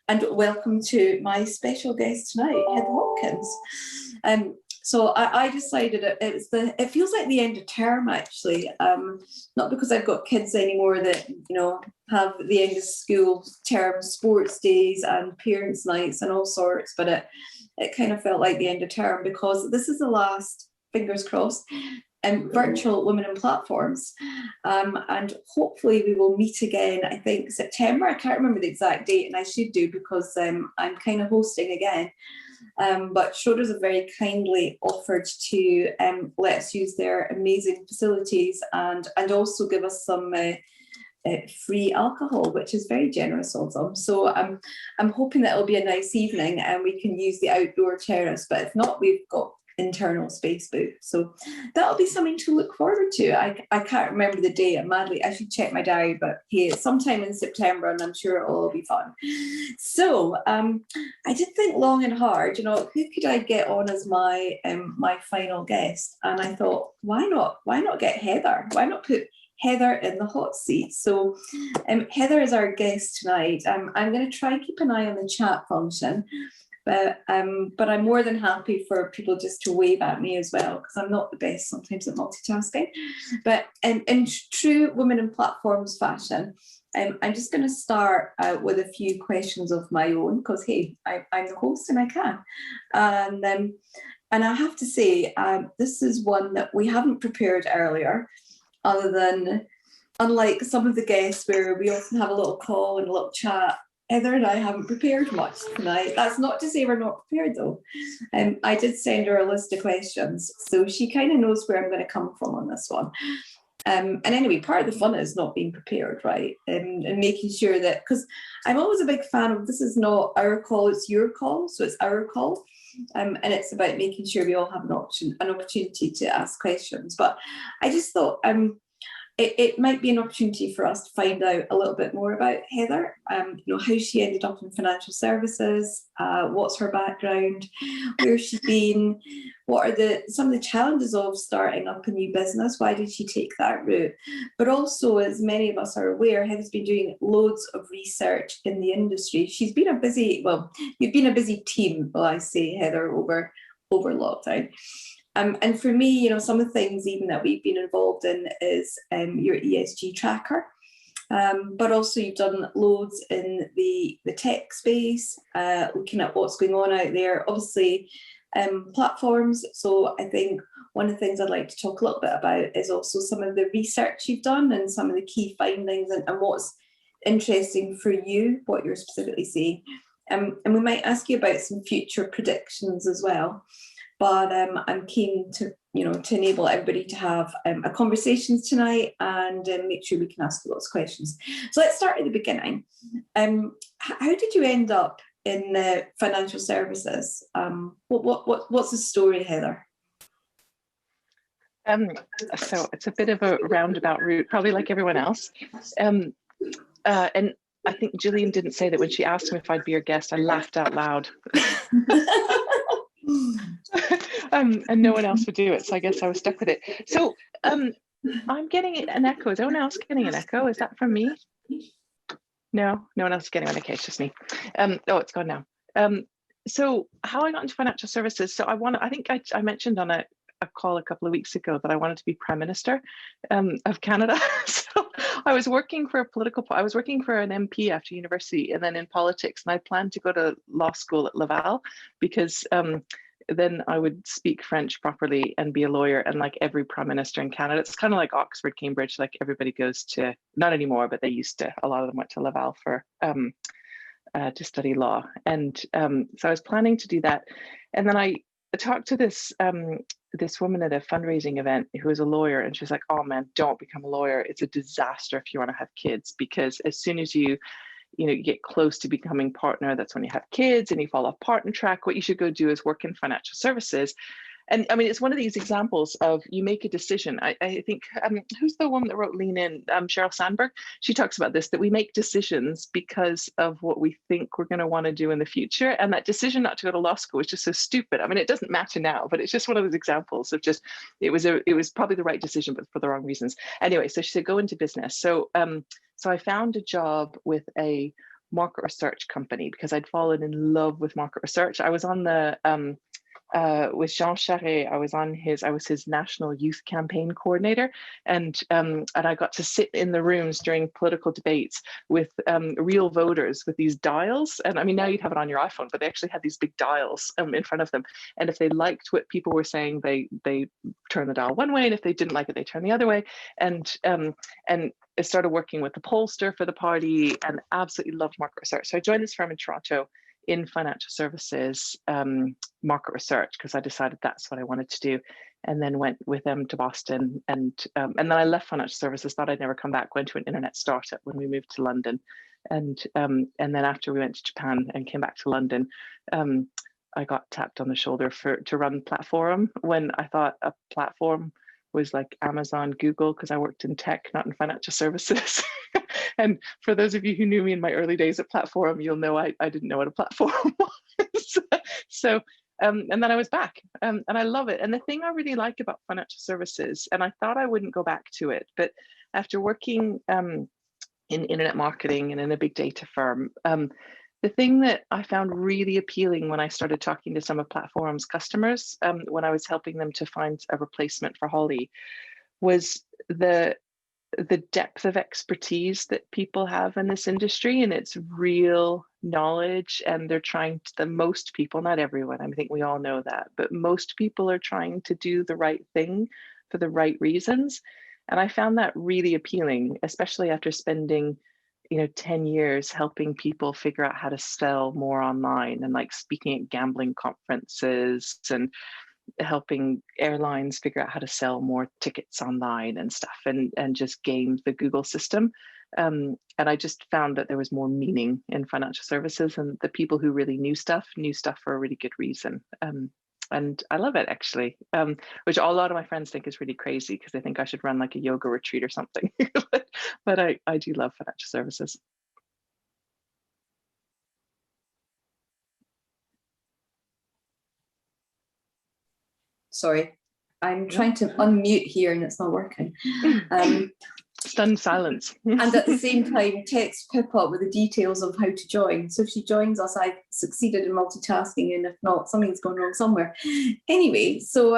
and welcome to my special guest tonight, Heather Hopkins. So I decided it feels like the end of term, actually, not because I've got kids anymore that, have the end of school term sports days and parents' nights and all sorts, but it kind of felt like the end of term because this is the last, fingers crossed, virtual Women in Platforms, and hopefully we will meet again. I think September. I can't remember the exact date, and I should do because I'm kind of hosting again. But Schroders have very kindly offered to let us use their amazing facilities and also give us some free alcohol, which is very generous of them. So I'm hoping that it'll be a nice evening and we can use the outdoor terrace. But if not, we've got internal space booked. So that'll be something to look forward to. I can't remember the date. I should check my diary, but hey, it's sometime in September and I'm sure it'll all be fun. So I did think long and hard, who could I get on as my my final guest? And I thought, why not get Heather? Why not put Heather in the hot seat? So Heather is our guest tonight. I'm going to try and keep an eye on the chat function. But I'm more than happy for people just to wave at me as well, because I'm not the best sometimes at multitasking. But in true Women in Platforms fashion, I'm just going to start with a few questions of my own, because, hey, I'm the host and I can. And I have to say, this is one that we haven't prepared earlier, other than, unlike some of the guests where we often have a little call and a little chat, Heather and I haven't prepared much tonight. That's not to say we're not prepared, though. I did send her a list of questions, so she kind of knows where I'm going to come from on this one. And anyway, part of the fun is not being prepared, right? And making sure that, because I'm always a big fan of, this is not our call, it's your call, so it's our call. And it's about making sure we all have an opportunity to ask questions. But I just thought, it might be an opportunity for us to find out a little bit more about Heather, how she ended up in financial services, what's her background, where she's been, what are some of the challenges of starting up a new business, why did she take that route? But also, as many of us are aware, Heather's been doing loads of research in the industry. She's been you've been a busy team, well, I say, Heather, over lockdown. And for me, some of the things even that we've been involved in is your ESG Tracker, but also you've done loads in the tech space, looking at what's going on out there, obviously platforms. So I think one of the things I'd like to talk a little bit about is also some of the research you've done and some of the key findings and what's interesting for you, what you're specifically seeing. And we might ask you about some future predictions as well. But I'm keen to, to enable everybody to have a conversations tonight and make sure we can ask lots of questions. So let's start at the beginning. How did you end up in financial services? What's the story, Heather? So it's a bit of a roundabout route, probably like everyone else. And I think Gillian didn't say that when she asked me if I'd be her guest, I laughed out loud. And no one else would do it, so I guess I was stuck with it. So I'm getting an echo. Is anyone else getting an echo? Is that from me? No one else is getting one. Okay, it's just me. Oh, it's gone now. So how I got into financial services. So I think I mentioned on a call a couple of weeks ago that I wanted to be Prime Minister of Canada. So I was working for I was working for an MP after university and then in politics, and I planned to go to law school at Laval because then I would speak French properly and be a lawyer. And like every prime minister in Canada, it's kind of like Oxford, Cambridge, like everybody goes to, not anymore, but they used to, a lot of them went to Laval for to study law. And so I was planning to do that. And then I talked to this this woman at a fundraising event who was a lawyer, and she was like, oh man, don't become a lawyer. It's a disaster if you want to have kids, because as soon as you get close to becoming partner, that's when you have kids and you fall off partner track. What you should go do is work in financial services. And I mean, it's one of these examples of you make a decision. I think, who's the woman that wrote Lean In? Sheryl Sandberg. She talks about this, that we make decisions because of what we think we're going to want to do in the future. And that decision not to go to law school was just so stupid. I mean, it doesn't matter now, but it's just one of those examples of just, it was probably the right decision, but for the wrong reasons. Anyway, so she said, go into business. So I found a job with a market research company because I'd fallen in love with market research. I was on the with Jean Charest, I was his national youth campaign coordinator, and I got to sit in the rooms during political debates with real voters with these dials. And I mean, now you'd have it on your iPhone, but they actually had these big dials in front of them. And if they liked what people were saying, they turned the dial one way, and if they didn't like it, they turned the other way. And I started working with the pollster for the party, and absolutely loved market research. So I joined this firm in Toronto in financial services market research because I decided that's what I wanted to do, and then went with them to Boston, and then I left financial services, thought I'd never come back, went to an internet startup when we moved to London, and then after we went to Japan and came back to London, I got tapped on the shoulder to run Platform when I thought a platform was like Amazon, Google, because I worked in tech, not in financial services. And for those of you who knew me in my early days at Platform, you'll know I didn't know what a platform was. So, and then I was back, and I love it. And the thing I really like about financial services, and I thought I wouldn't go back to it, but after working in internet marketing and in a big data firm, the thing that I found really appealing when I started talking to some of Platform's customers, when I was helping them to find a replacement for Holly, was the depth of expertise that people have in this industry, and it's real knowledge. And they're trying to, most people, not everyone, I think we all know that, but most people are trying to do the right thing for the right reasons. And I found that really appealing, especially after spending 10 years helping people figure out how to sell more online, and like speaking at gambling conferences and helping airlines figure out how to sell more tickets online and stuff, and just game the Google system. And I just found that there was more meaning in financial services, and the people who really knew stuff for a really good reason. And I love it, actually, which a lot of my friends think is really crazy because they think I should run like a yoga retreat or something. but I do love financial services. Sorry, I'm trying to unmute here and it's not working. Stunned silence. And at the same time, text Pippa with the details of how to join. So if she joins us, I've succeeded in multitasking, and if not, something's gone wrong somewhere. Anyway, so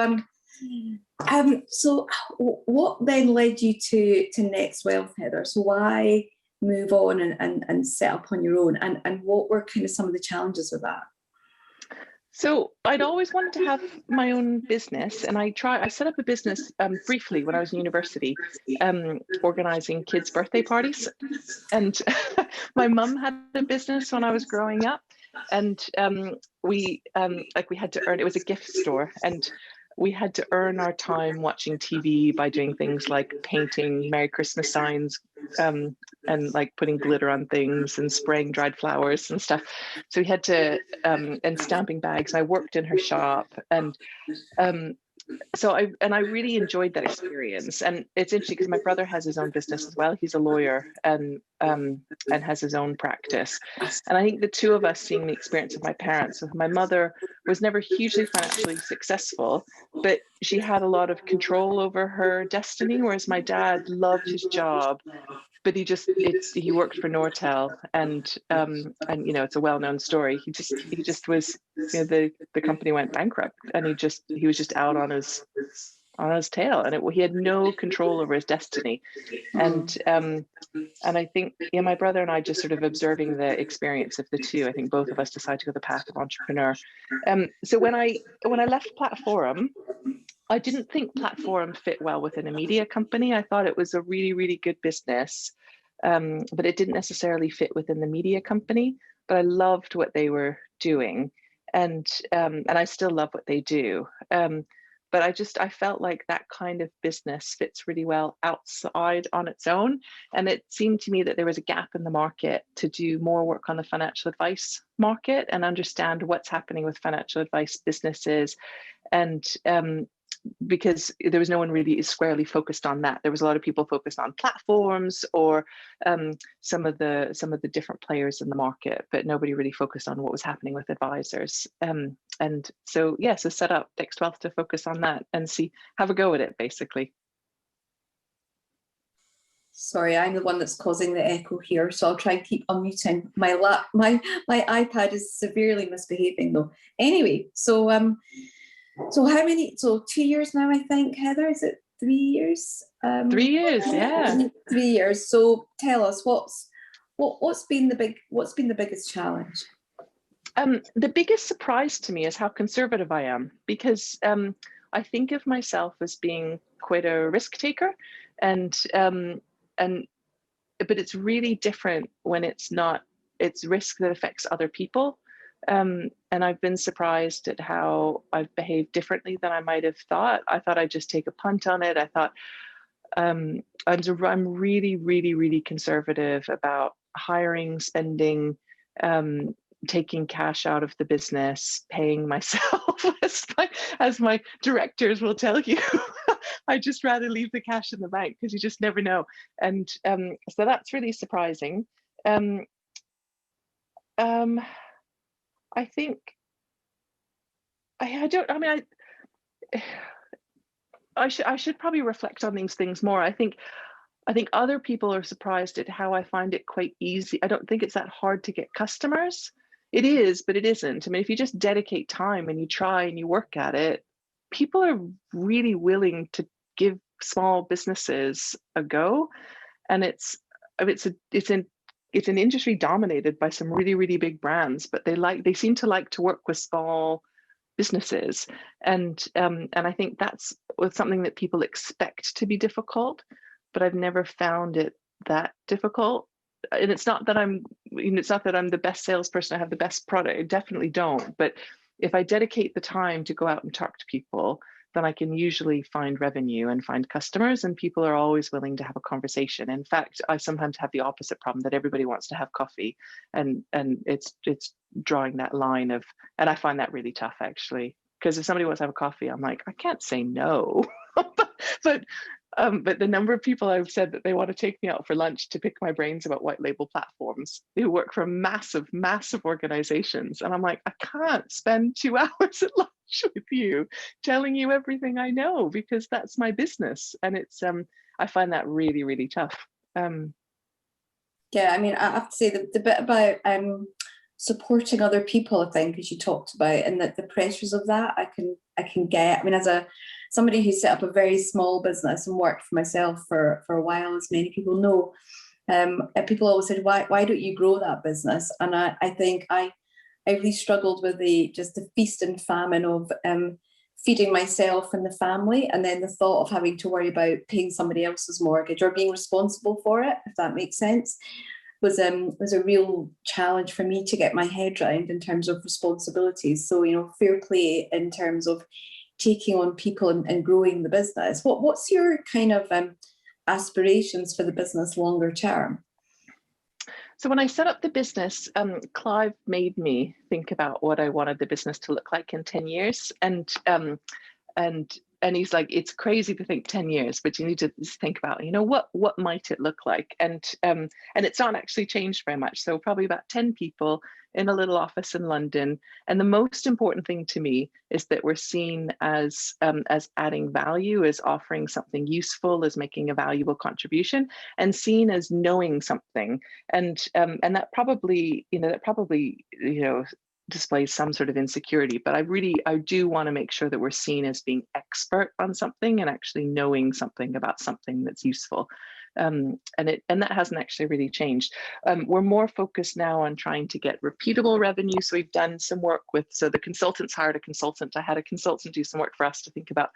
what then led you to NextWealth, Heather? So why move on and set up on your own? And what were kind of some of the challenges with that? So I'd always wanted to have my own business, and I set up a business briefly when I was in university, organizing kids' birthday parties. And my mum had a business when I was growing up, and we had to earn. It was a gift store, and we had to earn our time watching TV by doing things like painting Merry Christmas signs, and like putting glitter on things and spraying dried flowers and stuff. So we had to, and stamping bags. I worked in her shop, and so I really enjoyed that experience. And it's interesting because my brother has his own business as well. He's a lawyer and has his own practice. And I think the two of us, seeing the experience of my parents, my mother was never hugely financially successful, but she had a lot of control over her destiny, whereas my dad loved his job, but he worked for Nortel, and it's a well-known story. He just was, the company went bankrupt, and he was just out on his tail, and he had no control over his destiny. And I think my brother and I, just sort of observing the experience of the two, I think both of us decided to go the path of entrepreneur. So when I left Platform, I didn't think Platform fit well within a media company. I thought it was a really, really good business, but it didn't necessarily fit within the media company. But I loved what they were doing, and I still love what they do. But I felt like that kind of business fits really well outside on its own. And it seemed to me that there was a gap in the market to do more work on the financial advice market and understand what's happening with financial advice businesses. And because there was no one really squarely focused on that. There was a lot of people focused on platforms or some of the different players in the market, but nobody really focused on what was happening with advisors. And so set up NextWealth to focus on that and have a go at it, basically. Sorry, I'm the one that's causing the echo here, so I'll try and keep unmuting. My iPad is severely misbehaving though. Anyway, so so how many? So 2 years now, I think. Heather, is it 3 years? 3 years, yeah. 3 years. So tell us what's been the biggest challenge? The biggest surprise to me is how conservative I am, because I think of myself as being quite a risk taker, but it's really different when it's risk that affects other people. And I've been surprised at how I've behaved differently than I might have thought. I thought I'd just take a punt on it. I thought I'm really, really, really conservative about hiring, spending, taking cash out of the business, paying myself, as my directors will tell you. I just rather leave the cash in the bank because you just never know. And so that's really surprising. I think I should probably reflect on these things more. I think other people are surprised at how I find it quite easy. I don't think it's that hard to get customers. It is, but it isn't. I mean, if you just dedicate time and you try and you work at it, people are really willing to give small businesses a go. And it's an industry dominated by some really, really big brands, but they seem to like to work with small businesses. And I think that's something that people expect to be difficult, but I've never found it that difficult. And it's not that I'm the best salesperson, I have the best product. I definitely don't. But if I dedicate the time to go out and talk to people, then I can usually find revenue and find customers, and people are always willing to have a conversation. In fact, I sometimes have the opposite problem, that everybody wants to have coffee, and it's drawing that line of, and I find that really tough actually, because if somebody wants to have a coffee, I'm like, I can't say no. But the number of people I've said that they want to take me out for lunch to pick my brains about white label platforms, who work for massive, massive organizations. And I'm like, I can't spend 2 hours at lunch with you telling you everything I know, because that's my business. And it's, I find that really, really tough. Yeah, I mean, I have to say the bit about supporting other people, I think, as you talked about, and that the pressures of that I can get. I mean, as somebody who set up a very small business and worked for myself for a while, as many people know, and people always said, why don't you grow that business? And I think I really struggled with the feast and famine of feeding myself and the family, and then the thought of having to worry about paying somebody else's mortgage or being responsible for it, if that makes sense, was a real challenge for me to get my head around in terms of responsibilities. So, fair play in terms of taking on people and growing the business. What's your kind of aspirations for the business longer term? So when I set up the business, Clive made me think about what I wanted the business to look like in 10 years. And he's like, it's crazy to think 10 years, but you need to think about, what might it look like? And it's not actually changed very much. So probably about 10 people in a little office in London. And the most important thing to me is that we're seen as adding value, as offering something useful, as making a valuable contribution, and seen as knowing something. And that probably, displays some sort of insecurity, but I do want to make sure that we're seen as being expert on something and actually knowing something about something that's useful. And that hasn't actually really changed. We're more focused now on trying to get repeatable revenue. So we've done some work so the consultants hired a consultant. I had a consultant do some work for us to think about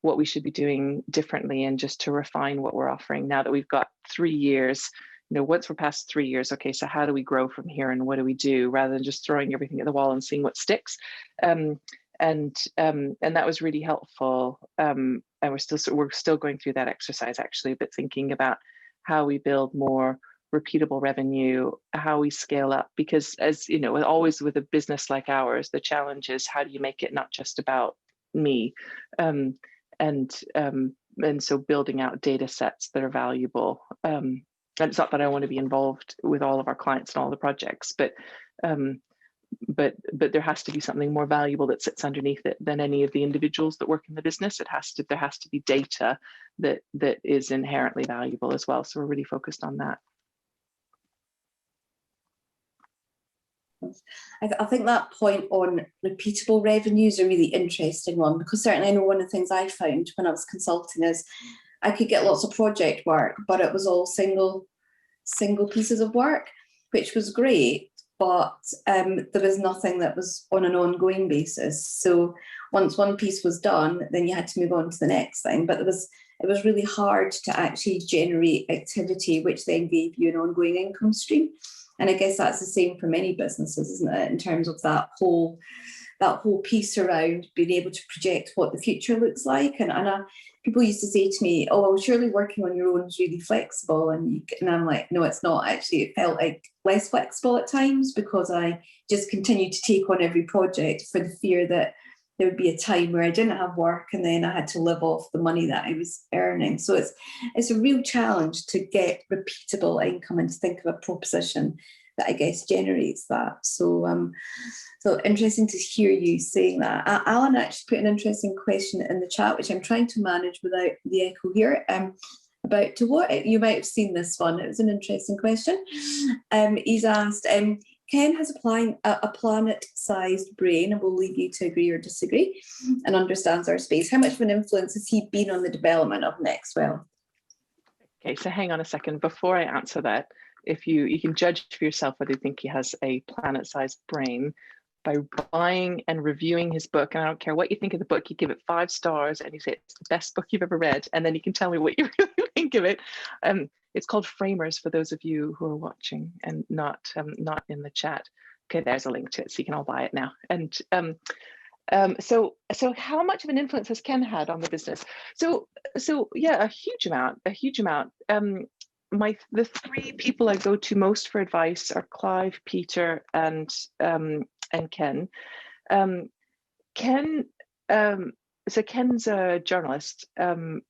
what we should be doing differently, and just to refine what we're offering now that we've got 3 years. Once we're past 3 years, okay, so how do we grow from here, and what do we do, rather than just throwing everything at the wall and seeing what sticks. And that was really helpful. And we're still going through that exercise actually, but thinking about how we build more repeatable revenue, how we scale up, because as always with a business like ours, the challenge is how do you make it not just about me, and so building out data sets that are valuable. And it's not that I want to be involved with all of our clients and all the projects, but but there has to be something more valuable that sits underneath it than any of the individuals that work in the business. There has to be data that is inherently valuable as well. So we're really focused on that. I think that point on repeatable revenue is a really interesting one, because certainly I know one of the things I found when I was consulting is I could get lots of project work, but it was all single pieces of work, which was great, but there was nothing that was on an ongoing basis. So once one piece was done, then you had to move on to the next thing. But it was really hard to actually generate activity, which then gave you an ongoing income stream. And I guess that's the same for many businesses, isn't it? In terms of that whole piece around being able to project what the future looks like. And people used to say to me, "Oh, well, surely working on your own is really flexible." And I'm like, no, it's not actually. It felt like less flexible at times, because I just continued to take on every project for the fear that there would be a time where I didn't have work and then I had to live off the money that I was earning. So it's a real challenge to get repeatable income and to think of a proposition that I guess generates that. So so interesting to hear you saying that. Alan actually put an interesting question in the chat, which I'm trying to manage without the echo here. About to what, you might have seen this one. It was an interesting question. He's asked, Ken has a planet-sized brain, and we'll leave you to agree or disagree, and understands our space. How much of an influence has he been on the development of NextWealth? Okay, so hang on a second. Before I answer that, if you can judge for yourself whether you think he has a planet-sized brain by buying and reviewing his book. And I don't care what you think of the book, you give it 5 stars and you say it's the best book you've ever read, and then you can tell me what you really think of it. It's called Framers for those of you who are watching and not in the chat. Okay, there's a link to it, so you can all buy it now. And so how much of an influence has Ken had on the business? So yeah, a huge amount. The 3 people I go to most for advice are Clive, Peter, and Ken. So Ken's a journalist and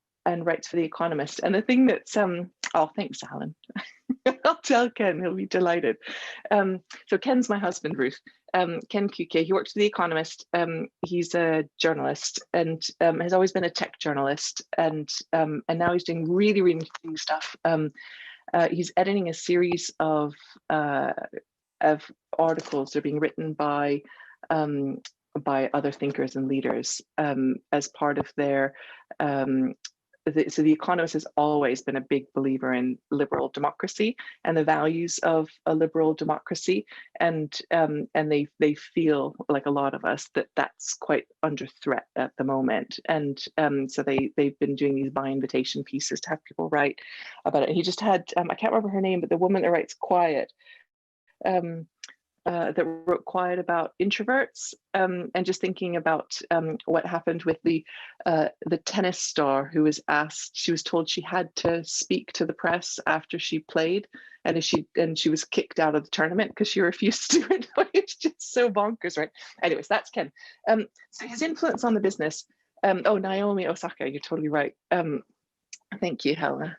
writes for The Economist. And the thing that's oh, thanks, Alan. I'll tell Ken, he'll be delighted. So Ken's my husband, Ruth. Ken QK, he works for The Economist. He's a journalist and has always been a tech journalist, and now he's doing really, really interesting stuff. He's editing a series of articles that are being written by other thinkers and leaders as part of their so The Economist has always been a big believer in liberal democracy and the values of a liberal democracy, and they feel, like a lot of us, that that's quite under threat at the moment. And so they've been doing these by invitation pieces to have people write about it. And he just had I can't remember her name, but the woman that writes Quiet. That wrote Quiet about introverts, and just thinking about what happened with the tennis star who was asked, she was told she had to speak to the press after she played, and she was kicked out of the tournament because she refused to do it. It's just so bonkers, right? Anyways, that's Ken. So his influence on the business. Oh, Naomi Osaka, you're totally right. Thank you, Helena.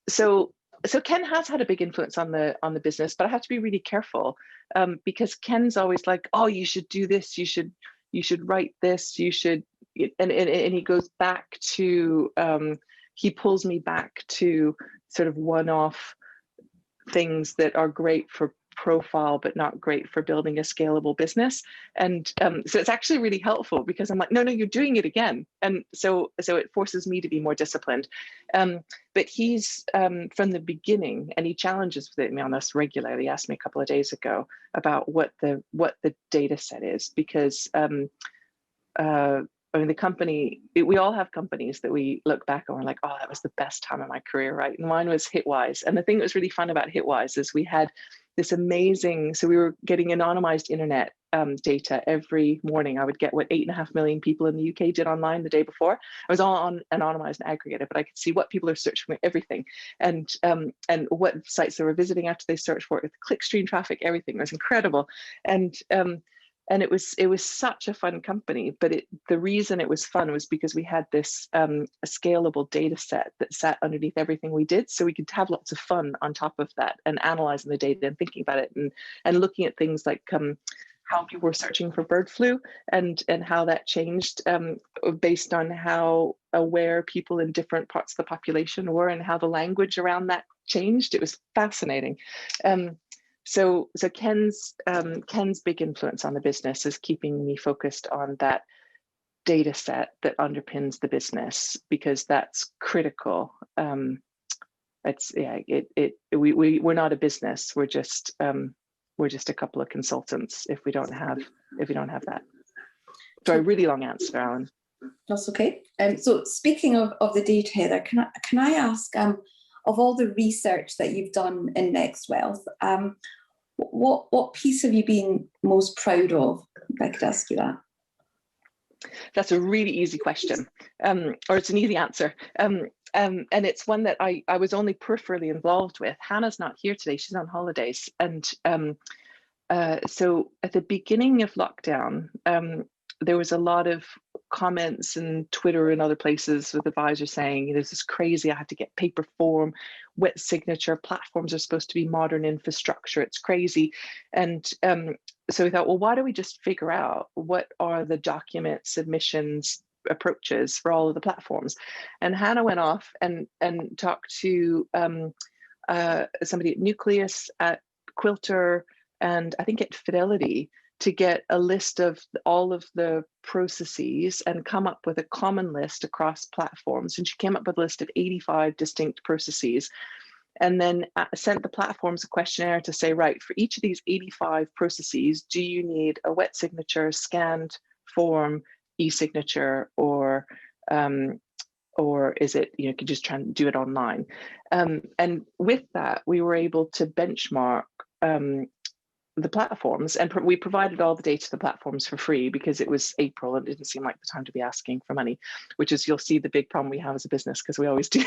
So Ken has had a big influence on the business, but I have to be really careful because Ken's always like, "Oh, you should do this. You should write this. You should," and he goes back to he pulls me back to sort of one-off things that are great for profile but not great for building a scalable business. And so it's actually really helpful because I'm like, no, you're doing it again. And so it forces me to be more disciplined. But he's from the beginning, and he challenges me on this regularly. He asked me a couple of days ago about what the data set is, because I mean, the company, we all have companies that we look back and we're like, oh, that was the best time of my career, right? And mine was Hitwise. And the thing that was really fun about Hitwise is we had this amazing, so we were getting anonymized internet data every morning. I would get what 8.5 million people in the UK did online the day before. I was all on anonymized and aggregated, but I could see what people are searching for, everything, and what sites they were visiting after they searched for it, with clickstream traffic, everything. It was incredible. And it was such a fun company, but the reason it was fun was because we had this a scalable data set that sat underneath everything we did, so we could have lots of fun on top of that and analyzing the data and thinking about it and looking at things like how people were searching for bird flu and how that changed based on how aware people in different parts of the population were and how the language around that changed. It was fascinating. So Ken's big influence on the business is keeping me focused on that data set that underpins the business, because that's critical. We're not a business. We're just a couple of consultants if we don't have that. So a really long answer, Alan. That's okay. So speaking of the data, Heather, can I ask, of all the research that you've done in NextWealth, what piece have you been most proud of? If I could ask you that. That's a really easy question, or it's an easy answer. And it's one that I was only peripherally involved with. Hannah's not here today, she's on holidays. And so at the beginning of lockdown, there was a lot of comments and Twitter and other places with advisors saying, this is crazy, I have to get paper form, wet signature, platforms are supposed to be modern infrastructure, it's crazy. And so we thought, well, why don't we just figure out what are the document submissions approaches for all of the platforms? And Hannah went off and talked to somebody at Nucleus, at Quilter, and I think at Fidelity, to get a list of all of the processes and come up with a common list across platforms. And she came up with a list of 85 distinct processes, and then sent the platforms a questionnaire to say, right, for each of these 85 processes, do you need a wet signature, scanned form, e-signature, or is it, you can just try and do it online? And with that, we were able to benchmark the platforms, and we provided all the data to the platforms for free because it was April and it didn't seem like the time to be asking for money, which is, you'll see the big problem we have as a business, because we always do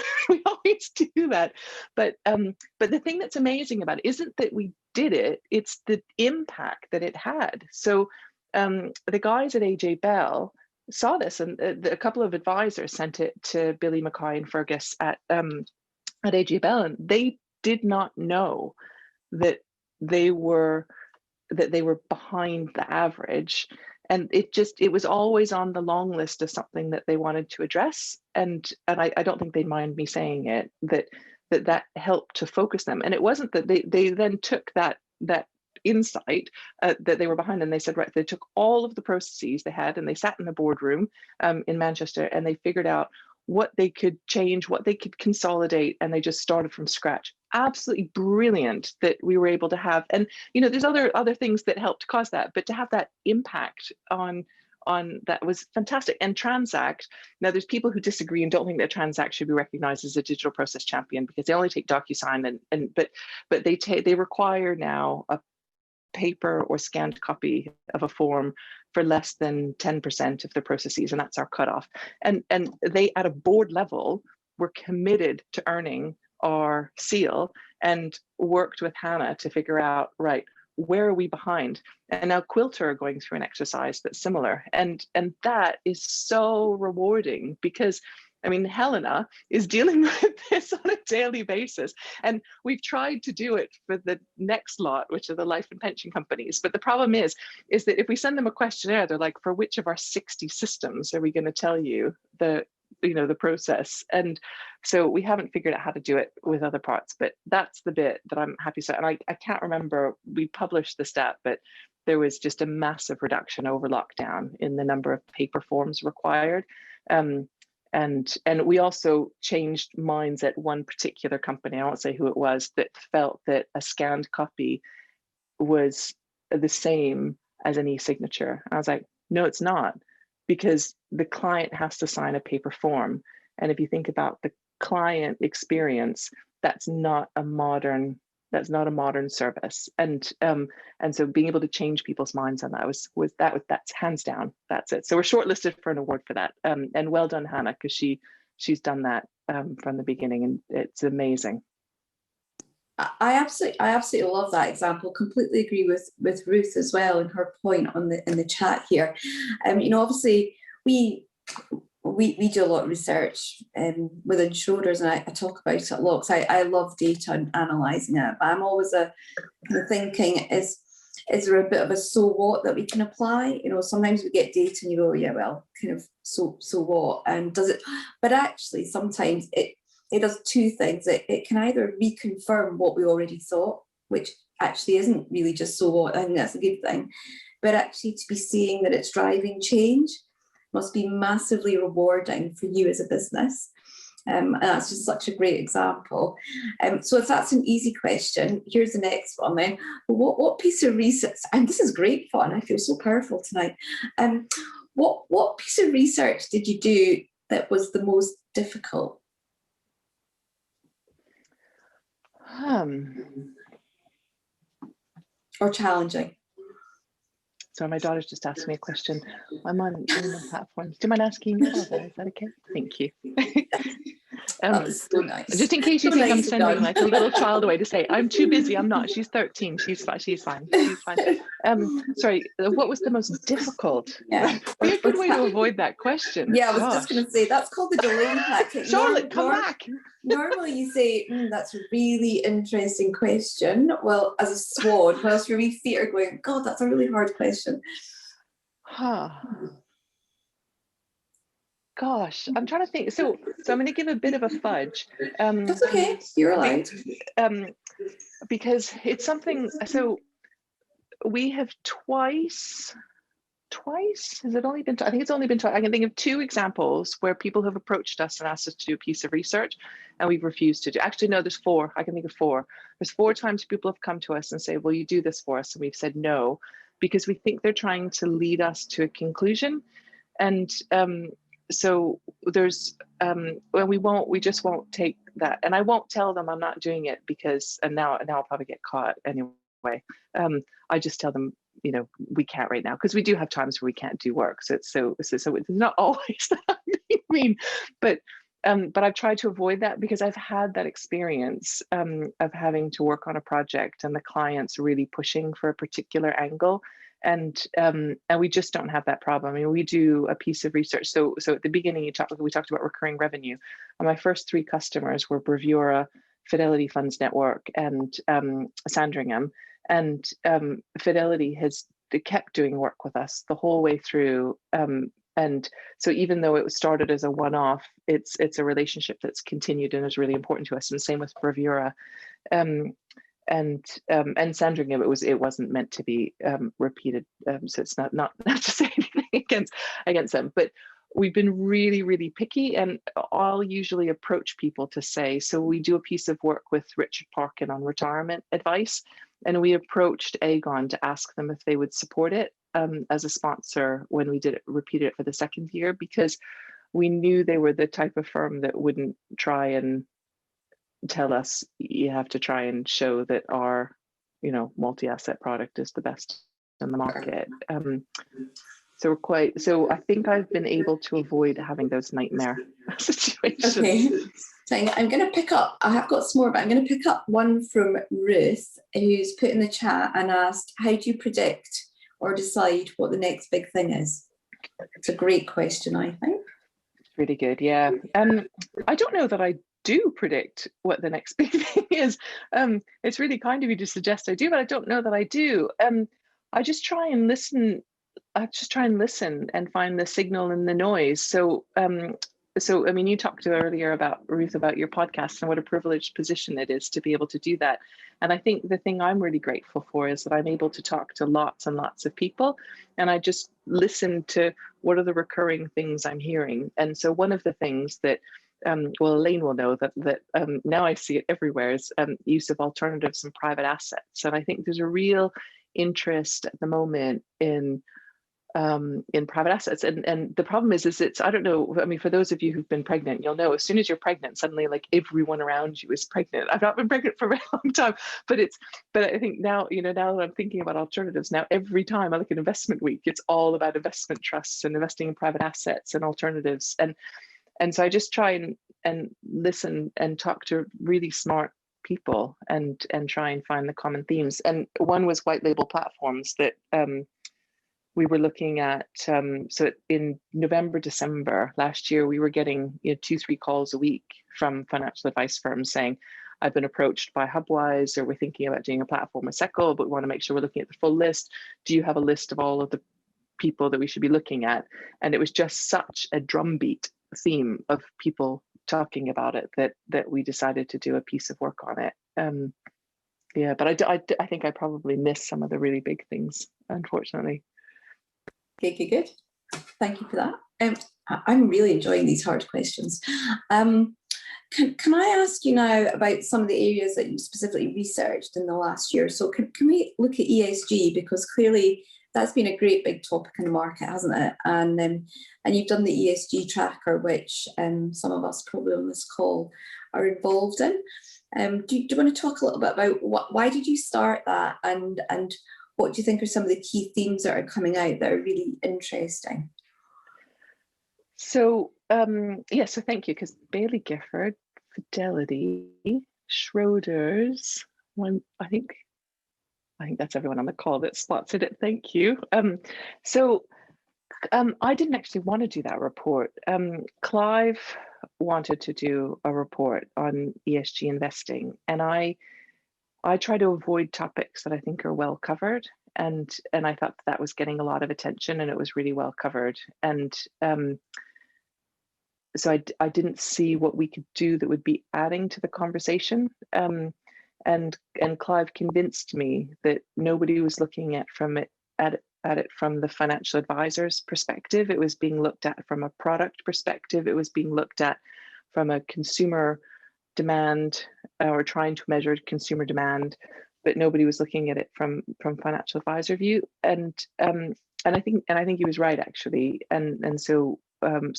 that. But the thing that's amazing about it isn't that we did it, it's the impact that it had. So the guys at AJ Bell saw this, and a couple of advisors sent it to Billy Mackay and Fergus at AJ Bell, and they did not know that they were behind the average, and it was always on the long list of something that they wanted to address. And I don't think they'd mind me saying it, that helped to focus them. And it wasn't that they then took that insight that they were behind, and they said, right, they took all of the processes they had and they sat in the boardroom in Manchester, and they figured out what they could change, what they could consolidate, and they just started from scratch. Absolutely brilliant that we were able to have. And there's other things that helped cause that, but to have that impact on that was fantastic. And Transact, now there's people who disagree and don't think that Transact should be recognized as a digital process champion because they only take DocuSign, but they require now a paper or scanned copy of a form for less than 10% of the processes, and that's our cutoff. And they, at a board level, were committed to earning our seal and worked with Hannah to figure out, right, where are we behind? And now Quilter are going through an exercise that's similar, and that is so rewarding, because Helena is dealing with this on a daily basis. And we've tried to do it for the next lot, which are the life and pension companies. But the problem is that if we send them a questionnaire, they're like, for which of our 60 systems are we going to tell you the process? And so we haven't figured out how to do it with other parts, but that's the bit that I'm happy to. And I can't remember, we published the stat, but there was just a massive reduction over lockdown in the number of paper forms required. And we also changed minds at one particular company, I won't say who it was, that felt that a scanned copy was the same as an e-signature. I was like, no, it's not, because the client has to sign a paper form. And if you think about the client experience, that's not a modern service. And so being able to change people's minds on that that's hands down, that's it. So we're shortlisted for an award for that. And well done, Hannah, because she's done that from the beginning, and it's amazing. I absolutely love that example. Completely agree with Ruth as well in her point in the chat here. Obviously we do a lot of research within Schroders, and I talk about it a lot because I love data and analysing it. But I'm always kind of thinking, is is there a bit of a so what that we can apply? You know, sometimes we get data and you go, yeah, well, kind of so what? And does it, but actually sometimes it does two things. It can either reconfirm what we already thought, which actually isn't really just so what. I think that's a good thing. But actually to be seeing that it's driving change must be massively rewarding for you as a business. And that's just such a great example. So if that's an easy question, here's the next one then. What piece of research, and this is great fun, I feel so powerful tonight. What piece of research did you do that was the most difficult? Or challenging? So my daughter's just asked me a question. I'm on platforms. Do you mind asking your daughter? Is that okay? Thank you. That was so nice. Just in case you So think I'm nice sending like a little child away to say, I'm too busy. I'm not. She's 13. She's fine. She's fine. She's fine. Sorry, what was the most difficult? Yeah. Be a good way to avoid that question. Yeah, I was just going to say, that's called the delay tactic. Charlotte, come back. Normally you say, that's a really interesting question. Well, as a sword, whilst your wee feet are going, God, that's a really hard question. Gosh, I'm trying to think. So I'm going to give a bit of a fudge. That's okay. You're allowed. Because it's something. So we have twice. Has it only been? I think it's only been twice. I can think of two examples where people have approached us and asked us to do a piece of research, and we've refused to do. Actually, no, there's four. I can think of four. There's 4 times people have come to us and say, "Will you do this for us?" And we've said no, because we think they're trying to lead us to a conclusion, and so there's well, we just won't take that, and I won't tell them I'm not doing it because, and now I'll probably get caught anyway. I just tell them, you know, we can't right now, because we do have times where we can't do work. So it's not always that mean, but I've tried to avoid that, because I've had that experience of having to work on a project and the clients really pushing for a particular angle. And we just don't have that problem. I mean, we do a piece of research. So at the beginning, we talked about recurring revenue. And my first 3 customers were Bravura, Fidelity Funds Network, and Sandringham. And Fidelity has kept doing work with us the whole way through. And so even though it was started as a one-off, it's a relationship that's continued and is really important to us. And same with Bravura. And Sandringham, it wasn't meant to be repeated, so it's not to say anything against them, but we've been really, really picky, and I'll usually approach people to say, so we do a piece of work with Richard Parkin on retirement advice, and we approached Aegon to ask them if they would support it as a sponsor when we repeated it for the 2nd year, because we knew they were the type of firm that wouldn't try and tell us you have to try and show that our, you know, multi-asset product is the best in the market. So I think I've been able to avoid having those nightmare situations. Okay, so I'm going to pick up, I have got some more, but I'm going to pick up one from Ruth, who's put in the chat and asked, how do you predict or decide what the next big thing is? It's a great question, I think. It's really good, yeah. I don't know that I do predict what the next big thing is. It's really kind of you to suggest I do, but I don't know that I do. I just try and listen. And find the signal in the noise. So I mean, you talked earlier about, Ruth, about your podcast and what a privileged position it is to be able to do that. And I think the thing I'm really grateful for is that I'm able to talk to lots and lots of people, and I just listen to what are the recurring things I'm hearing. And so one of the things that well, Elaine will know that now I see it everywhere, is use of alternatives and private assets. And I think there's a real interest at the moment in private assets. And the problem is it's, I don't know, I mean, for those of you who've been pregnant, you'll know as soon as you're pregnant, suddenly like everyone around you is pregnant. I've not been pregnant for a very long time, but I think now, you know, now that I'm thinking about alternatives, now every time I look at investment week, it's all about investment trusts and investing in private assets and alternatives. And so I just try and listen and talk to really smart people and try and find the common themes. And one was white label platforms that we were looking at. So in November, December last year, we were getting 2-3 calls a week from financial advice firms saying, I've been approached by Hubwise, or we're thinking about doing a platform with Seco, but we want to make sure we're looking at the full list. Do you have a list of all of the people that we should be looking at? And it was just such a drumbeat theme of people talking about it that we decided to do a piece of work on it. Yeah, but I think I probably missed some of the really big things, unfortunately. Okay, good. Thank you for that. I'm really enjoying these hard questions. Can I ask you now about some of the areas that you specifically researched in the last year? So can we look at ESG, because clearly that's been a great big topic in the market, hasn't it? And you've done the ESG Tracker, which some of us probably on this call are involved in. Do you want to talk a little bit about why did you start that, and what do you think are some of the key themes that are coming out that are really interesting? So yeah, so thank you, because Bailey Gifford, Fidelity, Schroders, I think that's everyone on the call that spotted it. Thank you. I didn't actually want to do that report. Clive wanted to do a report on ESG investing, and I try to avoid topics that I think are well covered, and I thought that was getting a lot of attention, and it was really well covered. And so I didn't see what we could do that would be adding to the conversation. And Clive convinced me that nobody was looking at it from the financial advisor's perspective. It was being looked at from a product perspective. It was being looked at from a consumer demand, or trying to measure consumer demand, but nobody was looking at it from financial advisor view. And I think he was right, actually. And so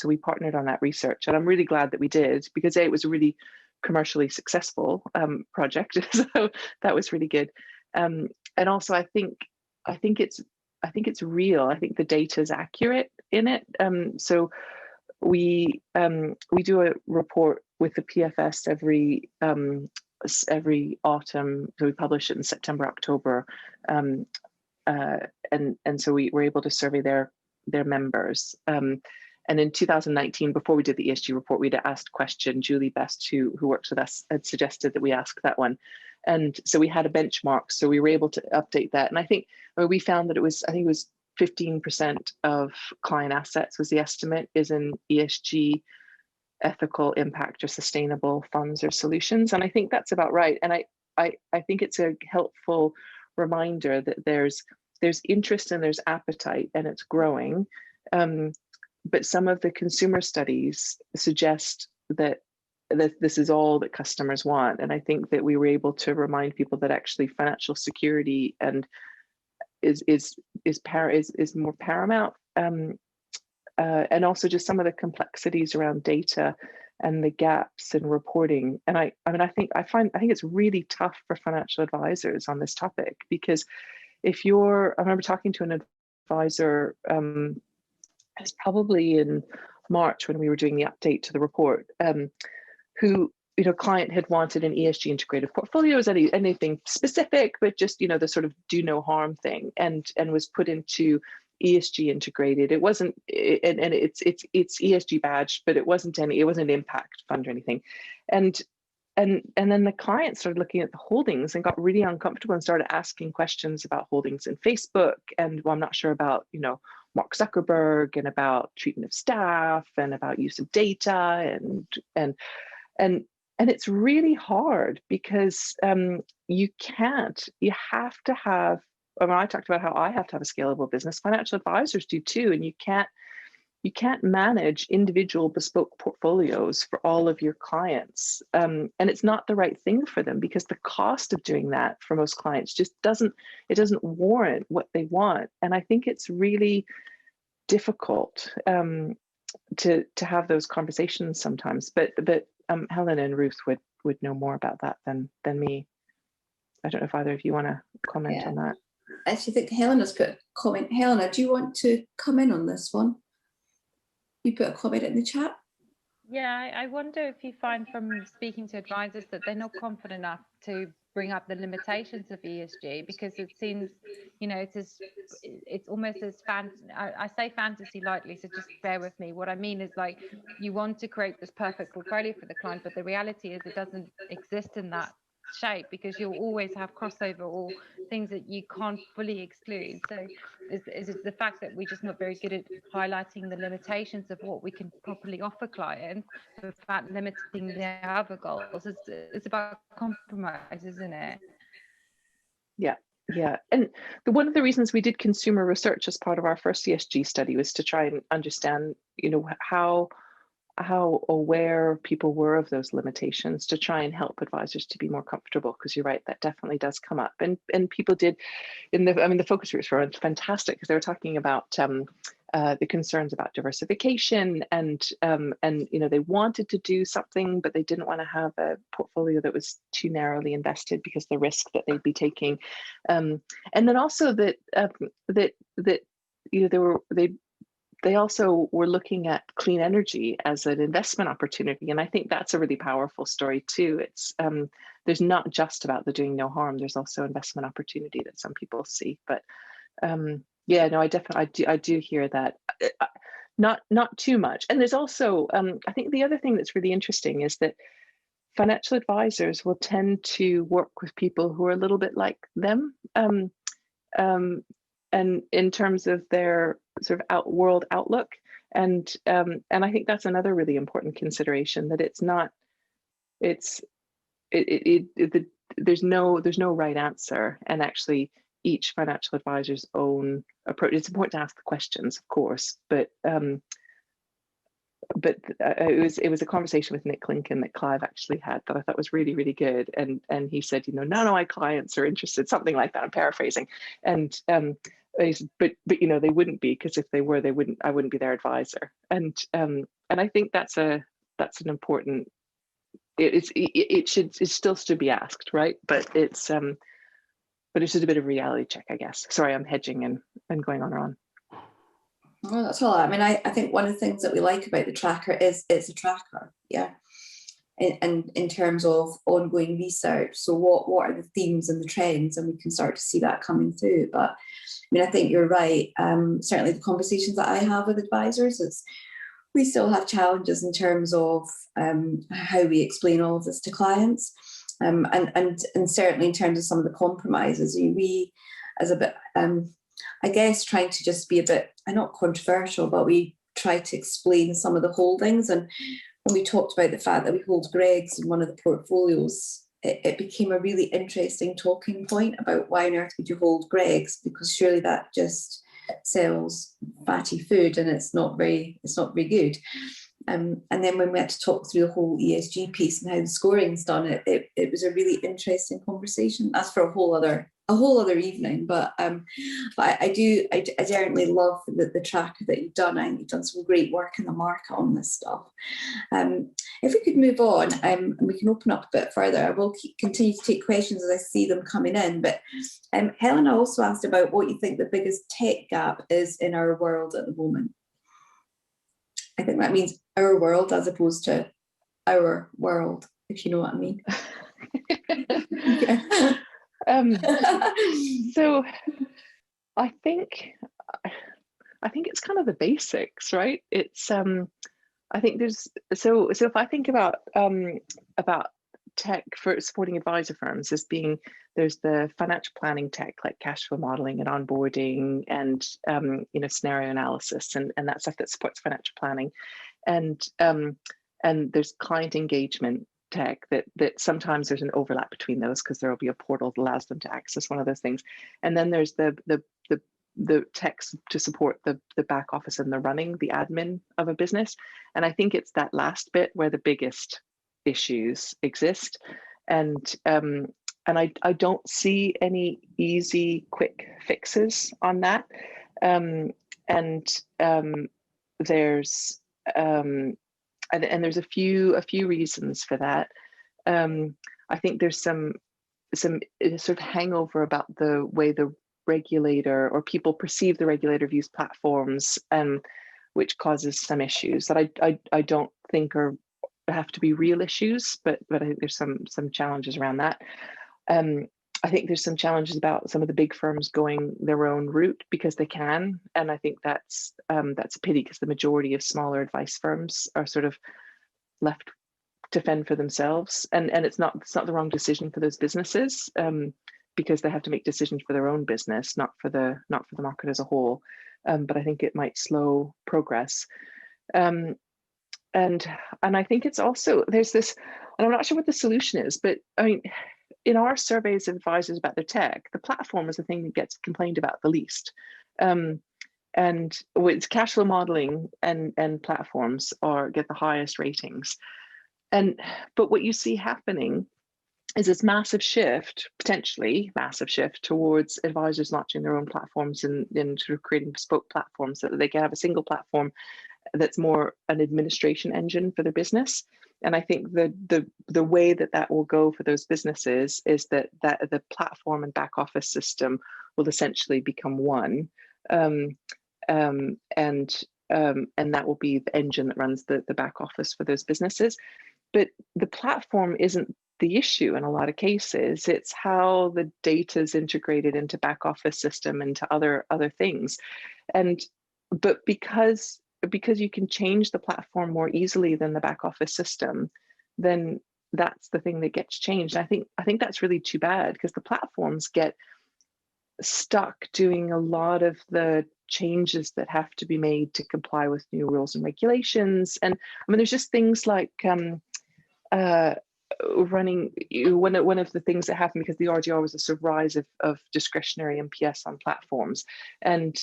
we partnered on that research, and I'm really glad that we did, because it was a really commercially successful project. So that was really good. And also I think it's real. I think the data is accurate in it. So we do a report with the PFS every autumn. So we publish it in September, October, and so we were able to survey their members. And in 2019, before we did the ESG report, we'd asked question. Julie Best, who works with us, had suggested that we ask that one. And so we had a benchmark, so we were able to update that. And I think we found that it was 15% of client assets was the estimate is in ESG, ethical impact, or sustainable funds or solutions. And I think that's about right. And I think it's a helpful reminder that there's interest and there's appetite, and it's growing. But some of the consumer studies suggest that this is all that customers want. And I think that we were able to remind people that actually financial security and is more paramount. And also just some of the complexities around data and the gaps in reporting. And I think it's really tough for financial advisors on this topic, because I remember talking to an advisor, it's probably in March when we were doing the update to the report, who, client had wanted an ESG integrated portfolio, is anything specific, but just, the sort of do no harm thing, and was put into ESG integrated. It wasn't, and it's ESG badged, but it wasn't impact fund or anything. And then the client started looking at the holdings and got really uncomfortable and started asking questions about holdings in Facebook. And I'm not sure about, Mark Zuckerberg, and about treatment of staff, and about use of data, and it's really hard, because you have to have, I talked about how I have to have a scalable business. Financial advisors do too, and you can't manage individual bespoke portfolios for all of your clients, and it's not the right thing for them, because the cost of doing that for most clients just doesn't warrant what they want. And I think it's really difficult to have those conversations sometimes. But Helen and Ruth would know more about that than me. I don't know if either of you want to comment on that. I actually think Helena's put a comment. Helena, do you want to come in on this one? You put a comment in the chat. Yeah, I wonder if you find from speaking to advisors that they're not confident enough to bring up the limitations of ESG, because it seems, you know, it's almost as I say fantasy lightly, so just bear with me. What I mean is, like, you want to create this perfect portfolio for the client, but the reality is it doesn't exist in that shape, because you'll always have crossover or things that you can't fully exclude. So is it the fact that we're just not very good at highlighting the limitations of what we can properly offer clients without limiting their other goals? It's about compromise, isn't it? Yeah. And one of the reasons we did consumer research as part of our first ESG study was to try and understand, you know, how aware people were of those limitations, to try and help advisors to be more comfortable, because you're right, that definitely does come up. And people did the focus groups were fantastic, because they were talking about the concerns about diversification, and you know, they wanted to do something, but they didn't want to have a portfolio that was too narrowly invested because the risk that they'd be taking, and then also that you know, they also were looking at clean energy as an investment opportunity. And I think that's a really powerful story too. It's there's not just about the doing no harm, there's also investment opportunity that some people see. But yeah, no, I do hear that. Not too much. And there's also, I think the other thing that's really interesting is that financial advisors will tend to work with people who are a little bit like them. And in terms of their sort of world outlook, and I think that's another really important consideration, that it's not, there's no right answer, and actually each financial advisor's own approach. It's important to ask the questions, of course, but it was a conversation with Nick Lincoln that Clive actually had that I thought was really, really good. And he said, you know, none of my clients are interested, something like that. I'm paraphrasing. And but you know, they wouldn't be, because if they were, I wouldn't be their advisor. And I think that's an important. It still should be asked, right? But it's just a bit of a reality check, I guess. Sorry, I'm hedging and going on and on. Well, that's all. I mean, I think one of the things that we like about the tracker is it's a tracker, yeah. And in terms of ongoing research, so what are the themes and the trends, and we can start to see that coming through. But I mean, I think you're right. Certainly, the conversations that I have with advisors, we still have challenges in terms of how we explain all of this to clients, and certainly in terms of some of the compromises. We, as a bit, I guess, trying to just be a bit, not controversial, but we try to explain some of the holdings. And when we talked about the fact that we hold Greggs in one of the portfolios, it became a really interesting talking point about why on earth would you hold Greggs, because surely that just sells fatty food and it's not very good. And then when we had to talk through the whole ESG piece and how the scoring's done, it was a really interesting conversation. That's for a whole other evening. But I certainly love the tracker that you've done. I think you've done some great work in the market on this stuff. If we could move on, and we can open up a bit further, I will continue to take questions as I see them coming in. But Helena also asked about what you think the biggest tech gap is in our world at the moment. I think that means our world as opposed to our world, if you know what I mean. So I think it's kind of the basics, right? It's I think there's so if I think about tech for supporting advisor firms as being, there's the financial planning tech like cash flow modeling and onboarding and you know, scenario analysis and that stuff that supports financial planning, and there's client engagement tech that sometimes there's an overlap between those, because there will be a portal that allows them to access one of those things, and then there's the techs to support the back office and the admin of a business. And I think it's that last bit where the biggest issues exist, and I don't see any easy quick fixes on that, and there's there's a few reasons for that. I think there's some sort of hangover about the way the regulator or people perceive the regulator views platforms, which causes some issues that I don't think are have to be real issues, but I think there's some challenges around that. I think there's some challenges about some of the big firms going their own route because they can, and I think that's a pity, because the majority of smaller advice firms are sort of left to fend for themselves, and it's not the wrong decision for those businesses, because they have to make decisions for their own business, not for the market as a whole. But I think it might slow progress. And I think it's also, there's this, and I'm not sure what the solution is, but I mean, in our surveys of advisors about their tech, the platform is the thing that gets complained about the least. And with cash flow modeling and platforms get the highest ratings. But what you see happening is this massive shift, potentially massive shift, towards advisors launching their own platforms and sort of creating bespoke platforms so that they can have a single platform that's more an administration engine for their business. And I think the way that will go for those businesses is that the platform and back office system will essentially become one, and that will be the engine that runs the back office for those businesses. But the platform isn't the issue in a lot of cases. It's how the data is integrated into back office system and to other things. But because you can change the platform more easily than the back office system, then that's the thing that gets changed. I think that's really too bad, because the platforms get stuck doing a lot of the changes that have to be made to comply with new rules and regulations. And I mean, there's just things like running, one of the things that happened because the RGR was a sort of rise of discretionary MPS on platforms, and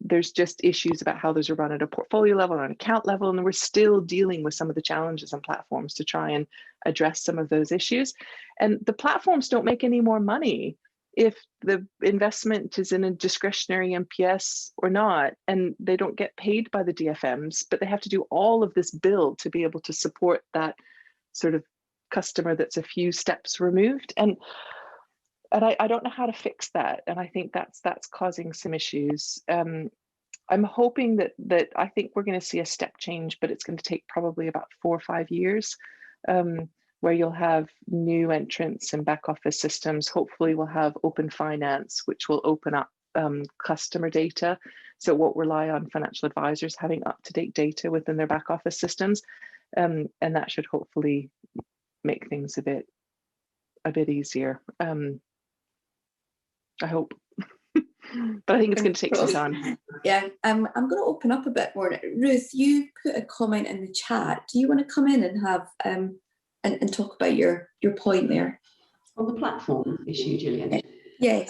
there's just issues about how those are run at a portfolio level or an account level, and we're still dealing with some of the challenges on platforms to try and address some of those issues. And the platforms don't make any more money if the investment is in a discretionary MPS or not, and they don't get paid by the DFMs, but they have to do all of this build to be able to support that sort of customer that's a few steps removed. And I don't know how to fix that. And I think that's causing some issues. I'm hoping that I think we're going to see a step change, but it's going to take probably about 4 or 5 years, where you'll have new entrants and back office systems. Hopefully we'll have open finance, which will open up customer data. So it won't rely on financial advisors having up-to-date data within their back office systems. And that should hopefully make things a bit easier. I hope. But I think it's going to take some time. Yeah, I'm going to open up a bit more. Ruth, you put a comment in the chat. Do you want to come in and have and talk about your point there on the platform issue, Gillian? Yes.